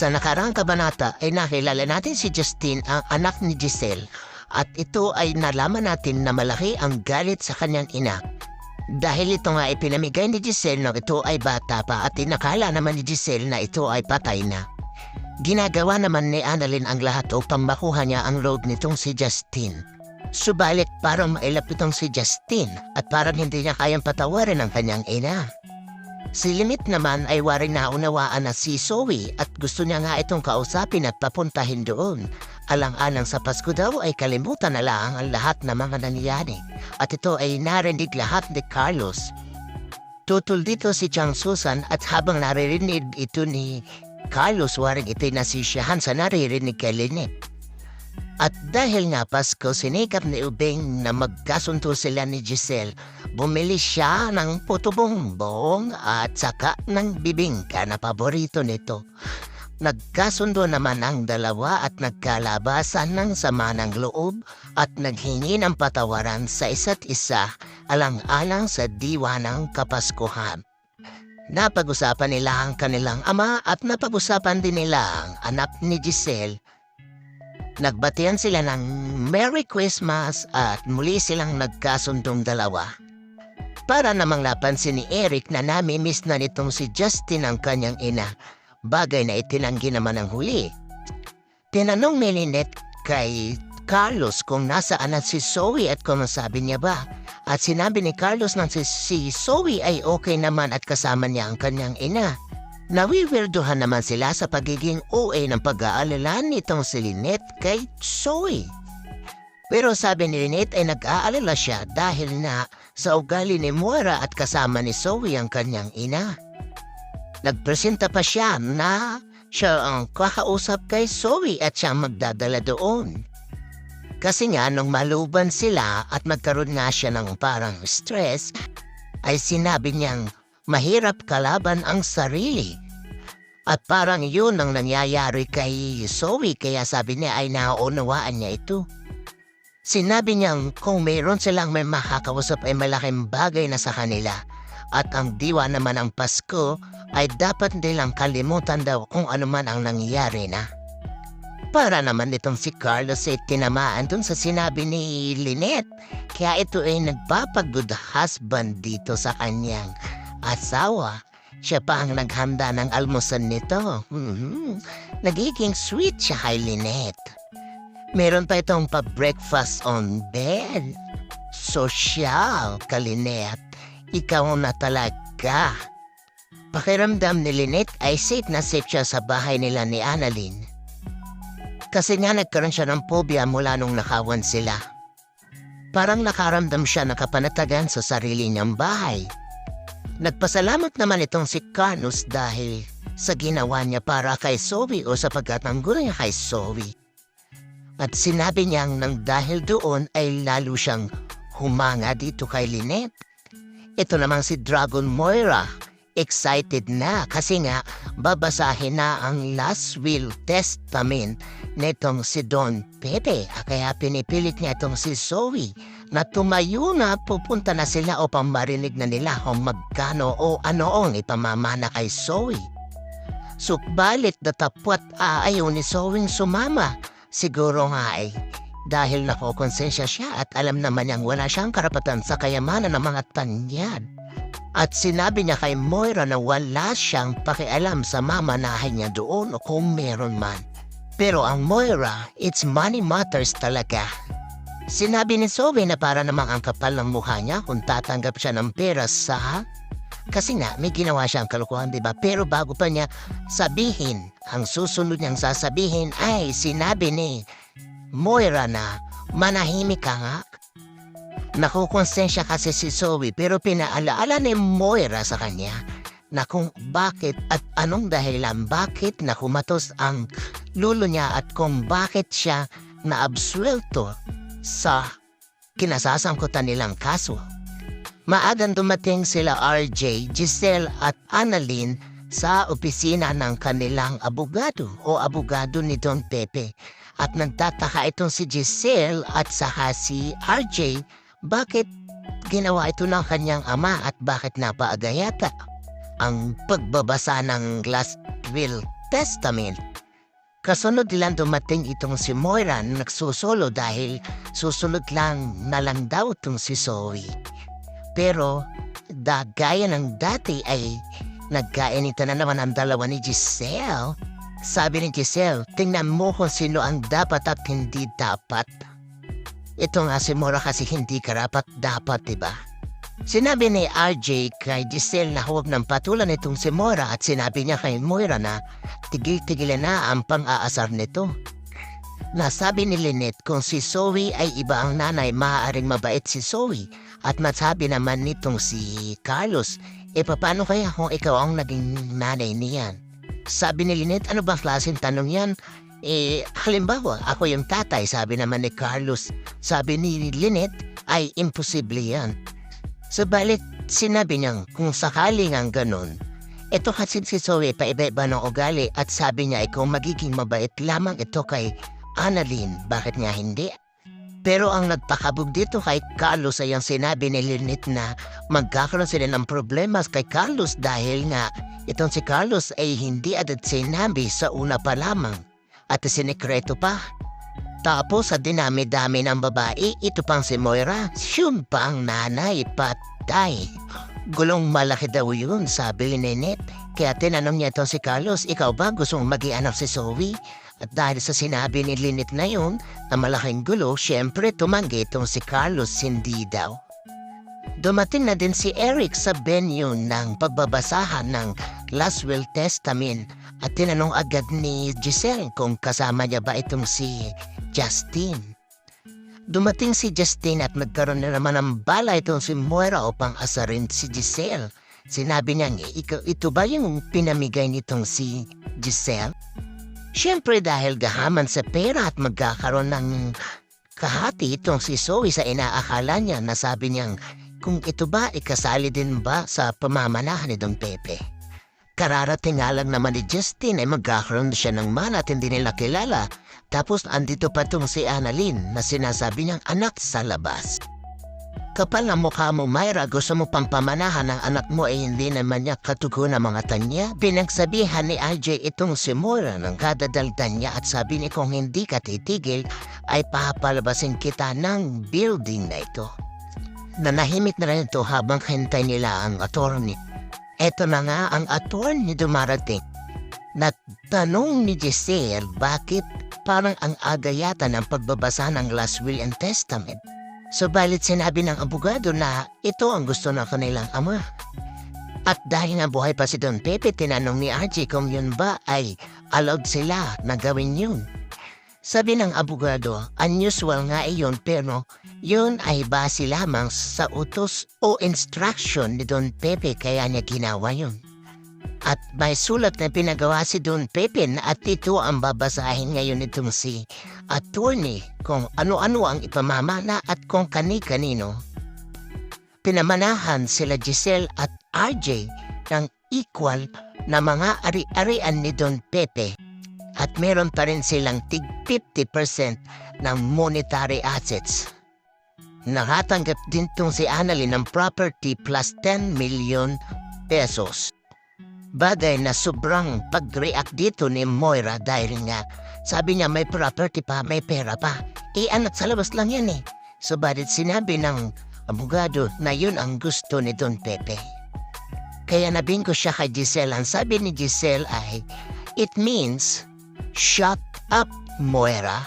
Sa nakaraang kabanata ay nakilala natin si Justine, ang anak ni Giselle, at ito ay nalaman natin na malaki ang galit sa kanyang ina. Dahil ito nga ay pinamigay ni Giselle nung ito ay bata pa at inakala naman ni Giselle na ito ay patay na. Ginagawa naman ni Annalyn ang lahat upang makuha niya ang load nitong si Justine. Subalit parang mailap itong si Justine at parang hindi niya kayang patawarin ang kanyang ina. Si Lynette naman ay waring naunawaan na si Zoe at gusto niya nga itong kausapin at papuntahin doon. Alang-alang sa Pasko daw ay kalimutan na lang ang lahat ng mga nangyari at ito ay narinig lahat ni Carlos. Tutol dito si Chang Susan at habang naririnig ito ni Carlos, waring ito'y nasisiyahan sa naririnig kay Lynette. At dahil nga Pasko, sinikap ni Ubeng na magkasundo sila ni Giselle. Bumili siya ng puto bongbong at saka ng bibingka na paborito nito. Nagkasundo naman ang dalawa at nagkalabasan ng sama ng loob at naghingi ng patawaran sa isa't isa alang-alang sa diwa ng Kapaskuhan. Napag-usapan nila ang kanilang ama at napag-usapan din nila ang anak ni Giselle. Nagbatian sila ng Merry Christmas at muli silang nagkasundong dalawa. Para namang napansin ni Eric na nami-miss na nitong si Justin ang kanyang ina, bagay na itinanggi naman ang huli. Tinanong ni Lynette kay Carlos kung nasaan na si Zoe at kung sabi niya ba. At sinabi ni Carlos na si Zoe ay okay naman at kasama niya ang kanyang ina. Nawiwirduhan naman sila sa pagiging OA ng pag-aalala nitong si Lynette kay Zoe. Pero sabi ni Lynette ay nag-aalala siya dahil na sa ugali ni Moira at kasama ni Zoe ang kanyang ina. Nagpresenta pa siya na siya ang kakausap kay Zoe at siya magdadala doon. Kasi nga nung maluban sila at magkaroon nga siya ng parang stress, ay sinabi niyang mahirap kalaban ang sarili. At parang yun ang nangyayari kay Zoe kaya sabi niya ay naunawaan niya ito. Sinabi niyang kung mayroon silang may makakausap ay malaking bagay na sa kanila. At ang diwa naman ng Pasko ay dapat nilang kalimutan daw kung ano man ang nangyayari na. Para naman itong si Carlos ay tinamaan dun sa sinabi ni Lynette. Kaya ito ay nagpapag-good husband dito sa kanyang asawa. Siya pa ang naghanda ng almusal nito. Nagiging sweet siya kay Lynette. Meron pa itong pa-breakfast on bed. Social ka, Lynette. Ikaw na talaga. Pakiramdam ni Lynette ay safe na safe siya sa bahay nila ni Annalyn. Kasi nga nagkaroon siya ng phobia mula nung nakawan sila. Parang nakaramdam siya ng kapanatagan sa sarili niyang bahay. Nagpasalamat naman itong si Carlos dahil sa ginawa niya para kay Zoe o sa pagkatanggol niya kay Zoe. At sinabi niyang nang dahil doon ay lalo siyang humanga dito kay Lynette. Ito naman si Dragon Moira. Excited na kasi nga babasahin na ang last will testament nitong si Don Pepe. Kaya pinipilit niya itong si Zoe na tumayo na pupunta na sila upang marinig na nila kung magkano o ano ang ipamamana kay Zoe. Subalit datapwat ayaw ni Zoe sumama. Siguro nga ay dahil nakokonsensya siya at alam naman niyang wala siyang karapatan sa kayamanan ng mga tanyag. At sinabi niya kay Moira na wala siyang pakialam sa mamanahin niya doon o kung meron man. Pero ang Moira, it's money matters talaga. Sinabi ni Zoe na para namang ang kapal ng mukha niya kung tatanggap siya ng pera sa... Kasi nga, may ginawa siyang kalukuhan, diba? Pero bago pa niya sabihin, ang susunod niyang sasabihin ay sinabi ni Moira na manahimik ka nga. Nakukonsensya kasi si Zoe pero pinaalaala ni Moira sa kanya na kung bakit at anong dahilan bakit nakumatos ang lulo niya at kung bakit siya naabsuelto sa kinasasangkutan nilang kaso. Maagang dumating sila RJ, Giselle at Annalyn sa opisina ng kanilang abogado o abogado ni Don Pepe. At nagtataka itong si Giselle at saka si RJ bakit ginawa ito ng kanyang ama at bakit napaagayata ang pagbabasa ng last will testament Kasunod lang dumating itong si Moira na nagsusolo dahil susunod lang na lang daw itong si Zoe. Pero gaya ng dati ay nagkainita na naman ang dalawa ni Giselle. Sabi ni Giselle, tingnan mo kung sino ang dapat at hindi dapat. Ito nga si Moira kasi hindi karapat-dapat, diba? Sinabi ni RJ kay Giselle na huwag ng patulan itong si Moira at sinabi niya kay Moira na tigil-tigilan na ang pang-aasar nito. Nasabi ni Lynette kung si Zoe ay iba ang nanay, maaaring mabait si Zoe. At masabi naman nitong si Carlos, paano kaya kung ikaw ang naging nanay niyan? Sabi ni Lynette, ano bang klaseng tanong yan? Halimbawa, ako yung tatay, sabi naman ni Carlos. Sabi ni Lynette, ay imposible yan. Subalit, sinabi niyang kung sakaling ang ganun, ito kasi si Zoe paiba-iba ng ugali at sabi niya ay kung magiging mabait lamang ito kay Annalyn, bakit nga hindi? Pero ang nagpakabog dito kay Carlos ay ang sinabi ni Lynette na magkakaroon sila ng problema kay Carlos dahil nga itong si Carlos ay hindi agad sinabi sa una pa lamang at sinikreto pa. Tapos sa dinami-dami ng babae, ito pang si Moira, siyun pa ang nanay, patay. Gulong malaki daw yun, sabi ni Lynette. Kaya tinanong niya itong si Carlos, ikaw ba gustong mag-ianak si Zoe? At dahil sa sinabi ni Lynette na yun, na malaking gulo, syempre tumanggi itong si Carlos, hindi daw. Dumating na din si Eric sa venue ng pagbabasahan ng Last Will Testament at tinanong agad ni Giselle kung kasama niya ba itong si Justin. Dumating si Justin at nagkaroon na naman ng bala itong si Moira upang asarin si Giselle. Sinabi niya, ito ba yung pinamigay nitong si Giselle? Siyempre dahil gahaman sa pera at magkakaroon ng kahati itong si Zoe sa inaakala niya na sabi niyang kung ito ba ikasali din ba sa pamamanahan ni Don Pepe. Kararating nga lang naman ni Justin ay magkakaroon siya ng mana at hindi nila kilala. Tapos andito pa itong si Annalyn na sinasabi niyang anak sa labas. Kapal na mukha mo, Myra, gusto mo pang pamanahan ng anak mo ay hindi naman niya katugo na mga tanya. Pinagsabihan ni RJ itong si Moira ng kadadaldan niya at sabi ni kung hindi ka titigil ay papalabasin kita ng building na ito. Nanahimik na rin ito habang hintay nila ang attorney. Eto na nga ang attorney dumarating. Natanong ni Giselle bakit parang ang aga yata ng pagbabasa ng Last Will and Testament. Subalit sinabi ng abogado na ito ang gusto ng kanilang ama. At dahil nga buhay pa si Don Pepe, tinanong ni RJ kung yun ba ay allowed sila na gawin yun. Sabi ng abogado, unusual nga iyon pero yun ay base lamang sa utos o instruction ni Don Pepe kaya niya ginawa yun. At may sulat na pinagawa si Don Pepe at ito ang babasahin ngayon itong si attorney kung ano-ano ang ipamamana at kung kani-kanino. Pinamanahan sila Giselle at RJ ng equal na mga ari-arian ni Don Pepe at meron pa rin silang tig 50% ng monetary assets. Nakatanggap din tong si Annalyn ng property plus 10 million pesos. Bagay na sobrang pag-react dito ni Moira dahil nga sabi niya may property pa, may pera pa. Anak sa labas lang yan eh. Subalit sinabi ng abogado na yun ang gusto ni Don Pepe. Kaya nabinggo siya kay Giselle. Ang sabi ni Giselle ay, it means, shut up, Moira.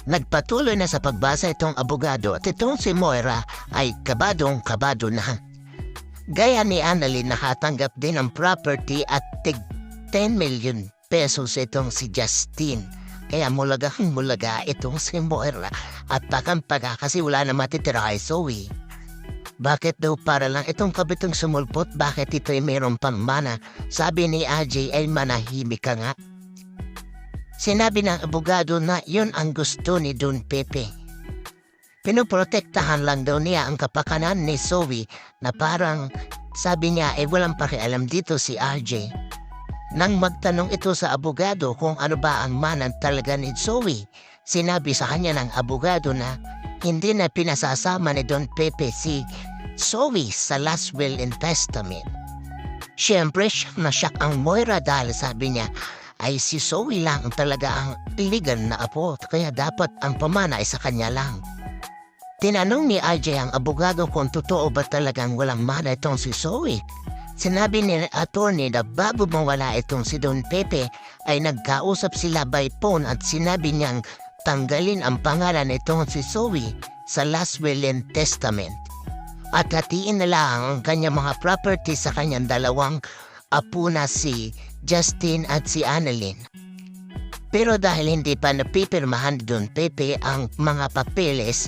Nagpatuloy na sa pagbasa itong abogado at itong si Moira ay kabadong-kabado na. Gaya ni Annalyn, nakatanggap din ng property at tig 10 million pesos itong si Justin. Kaya mulaga itong si Moira at pagkampaga kasi wala na matitira kay Zoe. Bakit daw para lang itong kabitong sumulpot, bakit ito'y mayroon pang mana? Sabi ni AJ ay manahimik ka nga. Sinabi ng abogado na yun ang gusto ni Don Pepe. Pinoprotektahan lang daw niya ang kapakanan ni Zoe na parang sabi niya ay walang pakialam dito si RJ. Nang magtanong ito sa abogado kung ano ba ang manan talaga ni Zoe, sinabi sa kanya ng abogado na hindi na pinasasama ni Don Pepe si Zoe sa Last Will and Testament. Siyempre, shock ang Moira dahil sabi niya ay si Zoe lang talaga ang legal na apo kaya dapat ang pamana ay sa kanya lang. Tinanong ni RJ ang abogado kung totoo ba talagang walang mana itong si Zoe. Sinabi ni attorney na bago mawala itong si Don Pepe ay nagkausap sila by phone at sinabi niyang tanggalin ang pangalan nitong si Zoe sa last will and testament. At hatiin na lang ang kanyang mga property sa kanyang dalawang apo na si Justin at si Annalyn. Pero dahil hindi pa napipirmahan Don Pepe ang mga papeles,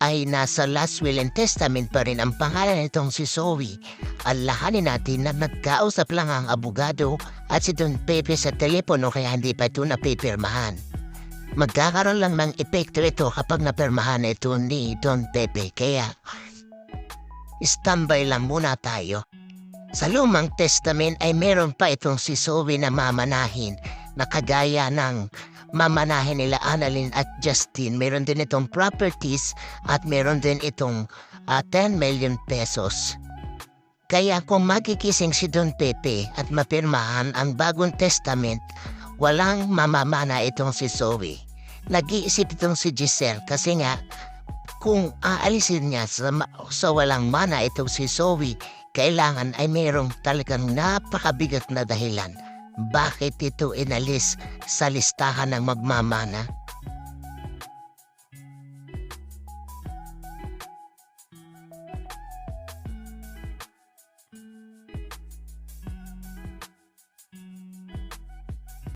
ay nasa last will and testament pa rin ang pangalan nitong si Zoe. Alahanin natin na nagkausap lang ang abogado at si Don Pepe sa telepono kaya hindi pa ito napipirmahan. Magkakaroon lang ng epekto ito kapag napirmahan ito ni Don Pepe kaya standby lang muna tayo. Sa lumang testament ay meron pa itong si Zoe na mamanahin na kagaya ng mamanahin nila Annalyn at Justin. Meron din itong properties at meron din itong 10 million pesos. Kaya kung magkikising si Don Pepe at mapirmahan ang bagong testament, walang mamamana itong si Zoe. Nag-iisip itong si Giselle kasi nga kung aalisin niya sa walang mana itong si Zoe, kailangan ay mayroong talagang napakabigat na dahilan. Bakit ito inalis sa listahan ng magmamana?